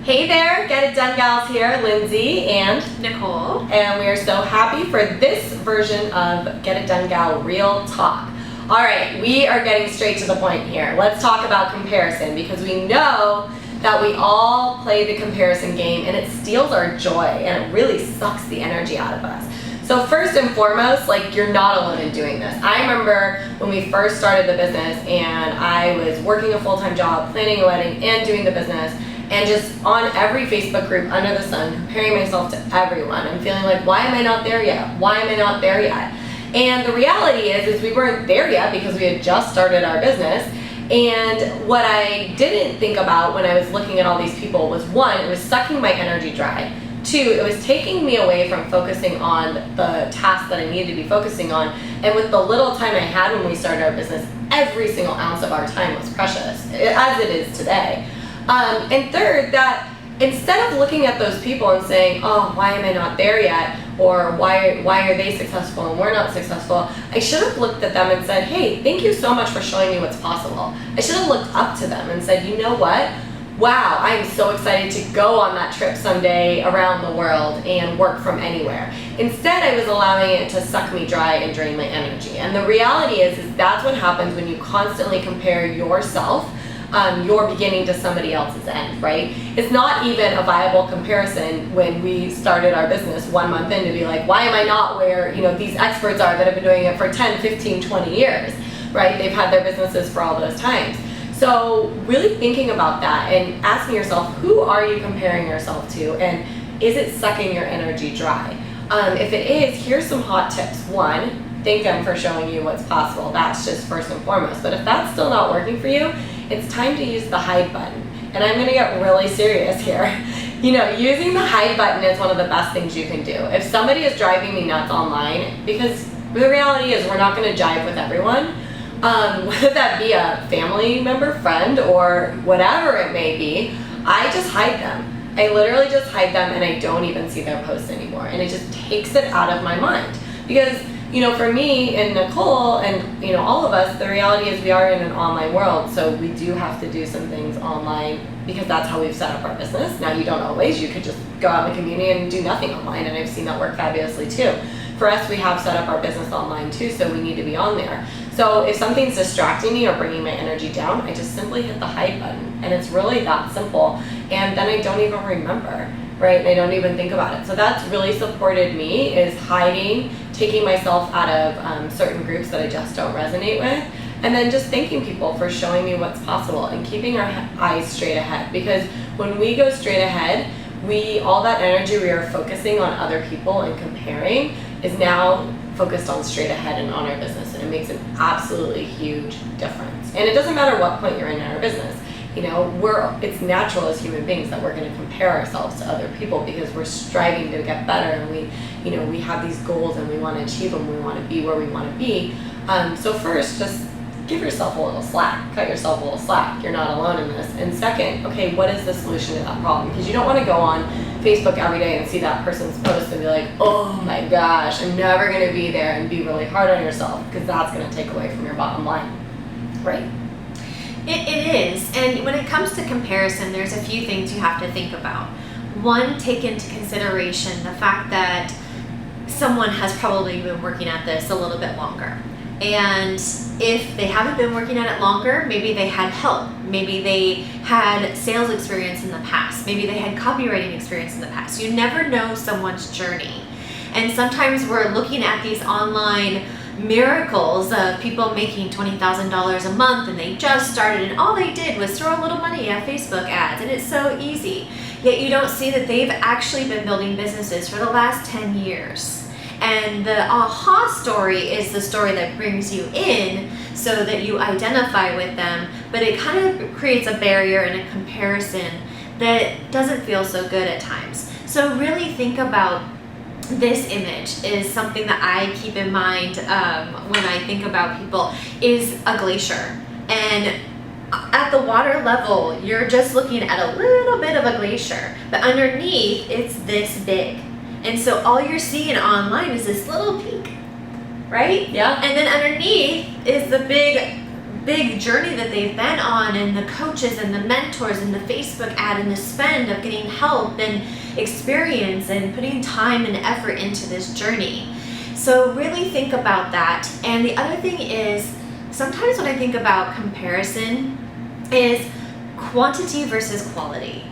Hey there, Get It Done Gals here, Lindsay and Nicole. And we are so happy for this version of Get It Done Gal Real Talk. Alright, we are getting straight to the point here. Let's talk about comparison because we know that we all play the comparison game and it steals our joy and it really sucks the energy out of us. So first and foremost, you're not alone in doing this. I remember when we first started the business and I was working a full-time job, planning a wedding and doing the business, and just on every Facebook group under the sun, comparing myself to everyone and feeling like, why am I not there yet? Why am I not there yet? And the reality is we weren't there yet because we had just started our business. And what I didn't think about when I was looking at all these people was, one, it was sucking my energy dry. Two, it was taking me away from focusing on the task that I needed to be focusing on. And with the little time I had when we started our business, every single ounce of our time was precious, as it is today. And third, that instead of looking at those people and saying, oh, why am I not there yet? Or why are they successful and we're not successful? I should have looked at them and said, hey, thank you so much for showing me what's possible. I should have looked up to them and said, you know what? Wow, I am so excited to go on that trip someday around the world and work from anywhere. Instead, I was allowing it to suck me dry and drain my energy. And the reality is that's what happens when you constantly compare yourself, your beginning to somebody else's end, right? It's not even a viable comparison when we started our business 1 month in to be like, why am I not where these experts are that have been doing it for 10, 15, 20 years, right? They've had their businesses for all those times. So really thinking about that and asking yourself, who are you comparing yourself to, and is it sucking your energy dry? If it is, here's some hot tips. One, thank them for showing you what's possible. That's just first and foremost. But if that's still not working for you, it's time to use the hide button. And I'm gonna get really serious here. Using the hide button is one of the best things you can do. If somebody is driving me nuts online, because the reality is we're not gonna jive with everyone, whether that be a family member, friend, or whatever it may be, I just hide them. I literally just hide them and I don't even see their posts anymore. And it just takes it out of my mind. Because for me and Nicole and all of us, the reality is we are in an online world, so we do have to do some things online because that's how we've set up our business. Now you don't always, you could just go out in the community and do nothing online, and I've seen that work fabulously too. For us, we have set up our business online too, so we need to be on there. So if something's distracting me or bringing my energy down, I just simply hit the hide button, and it's really that simple, and then I don't even remember, right? And I don't even think about it. So that's really supported me, is hiding, taking myself out of certain groups that I just don't resonate with, and then just thanking people for showing me what's possible and keeping our eyes straight ahead. Because when we go straight ahead, all that energy we are focusing on other people and comparing is now focused on straight ahead and on our business, and it makes an absolutely huge difference. And it doesn't matter what point you're in our business. It's natural as human beings that we're going to compare ourselves to other people because we're striving to get better, and we have these goals and we want to achieve them. We want to be where we want to be. So first, just give yourself a little slack. Cut yourself a little slack. You're not alone in this. And second, okay, what is the solution to that problem? Because you don't want to go on Facebook every day and see that person's post and be like, oh my gosh, I'm never going to be there, and be really hard on yourself, because that's going to take away from your bottom line, right? It is, and when it comes to comparison, there's a few things you have to think about. One, take into consideration the fact that someone has probably been working at this a little bit longer. And if they haven't been working at it longer, maybe they had help. Maybe they had sales experience in the past. Maybe they had copywriting experience in the past. You never know someone's journey. And sometimes we're looking at these online miracles of people making $20,000 a month, and they just started and all they did was throw a little money at Facebook ads, and it's so easy. Yet you don't see that they've actually been building businesses for the last 10 years. And the aha story is the story that brings you in so that you identify with them, but it kind of creates a barrier and a comparison that doesn't feel so good at times. So really think about this image is something that I keep in mind when I think about people, is a glacier. And at the water level, you're just looking at a little bit of a glacier, but underneath it's this big. And so all you're seeing online is this little peak, right? Yeah. And then underneath is the big big journey that they've been on, and the coaches and the mentors and the Facebook ad and the spend of getting help and experience and putting time and effort into this journey. So really think about that. And the other thing is, sometimes when I think about comparison is quantity versus quality.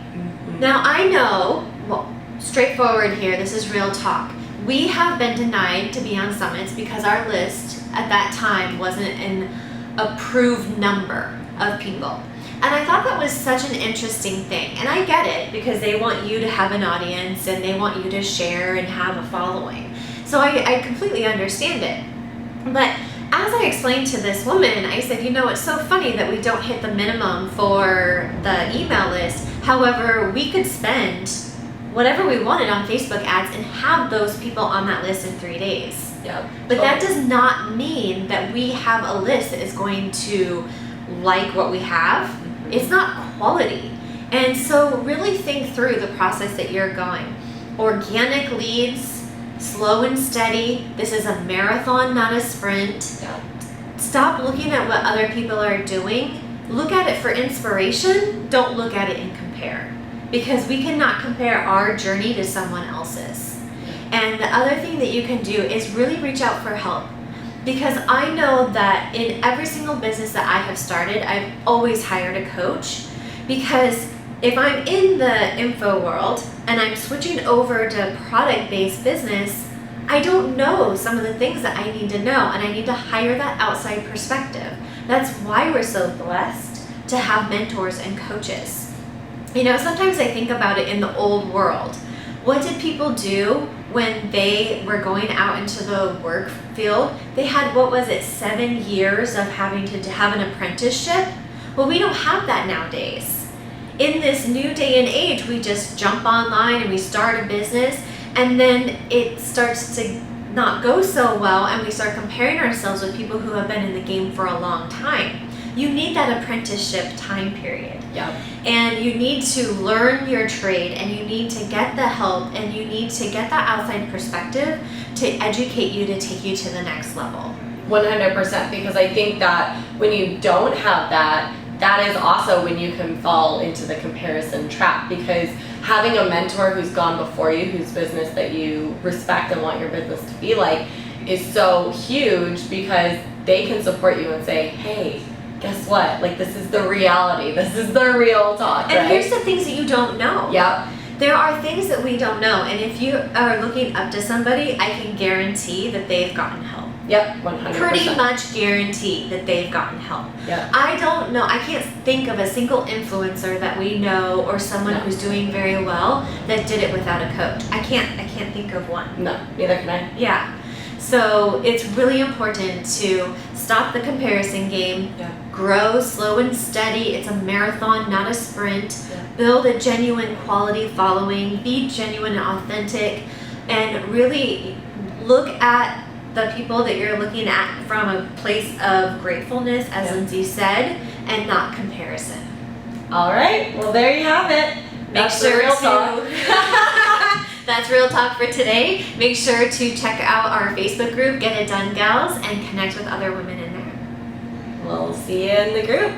Now I know, well, straightforward here, this is real talk. We have been denied to be on summits because our list at that time wasn't an approved number of people. And I thought that was such an interesting thing. And I get it, because they want you to have an audience and they want you to share and have a following. So I completely understand it. But as I explained to this woman, I said, it's so funny that we don't hit the minimum for the email list. However, we could spend whatever we wanted on Facebook ads and have those people on that list in 3 days. Yep. But that does not mean that we have a list that is going to like what we have. It's not quality. And so really think through the process that you're going. Organic leads, slow and steady. This is a marathon, not a sprint. Yeah. Stop looking at what other people are doing. Look at it for inspiration. Don't look at it and compare. Because we cannot compare our journey to someone else's. And the other thing that you can do is really reach out for help. Because I know that in every single business that I have started, I've always hired a coach. Because if I'm in the info world and I'm switching over to product-based business, I don't know some of the things that I need to know, and I need to hire that outside perspective. That's why we're so blessed to have mentors and coaches. Sometimes I think about it in the old world. What did people do when they were going out into the work field? They had, 7 years of having to have an apprenticeship? Well, we don't have that nowadays. In this new day and age, we just jump online and we start a business, and then it starts to not go so well, and we start comparing ourselves with people who have been in the game for a long time. You need that apprenticeship time period. Yep. And you need to learn your trade, and you need to get the help, and you need to get that outside perspective to educate you, to take you to the next level. 100%, because I think that when you don't have that, that is also when you can fall into the comparison trap, because having a mentor who's gone before you, whose business that you respect and want your business to be like, is so huge, because they can support you and say, hey, guess what? This is the reality. This is the real talk, And right? here's the things that you don't know. Yep. There are things that we don't know, and if you are looking up to somebody, I can guarantee that they've gotten help. Yep, 100%. Pretty much guarantee that they've gotten help. Yeah. I don't know, I can't think of a single influencer that we know, or someone who's doing very well, that did it without a coach. I can't think of one. No, neither can I. Yeah. So it's really important to stop the comparison game. Yeah. Grow slow and steady. It's a marathon, not a sprint. Yeah. Build a genuine quality following. Be genuine and authentic. And really look at the people that you're looking at from a place of gratefulness, as Lindsay said, and not comparison. All right. Well, there you have it. That's the real talk. That's Real Talk for today. Make sure to check out our Facebook group, Get It Done Gals, and connect with other women in there. We'll see you in the group.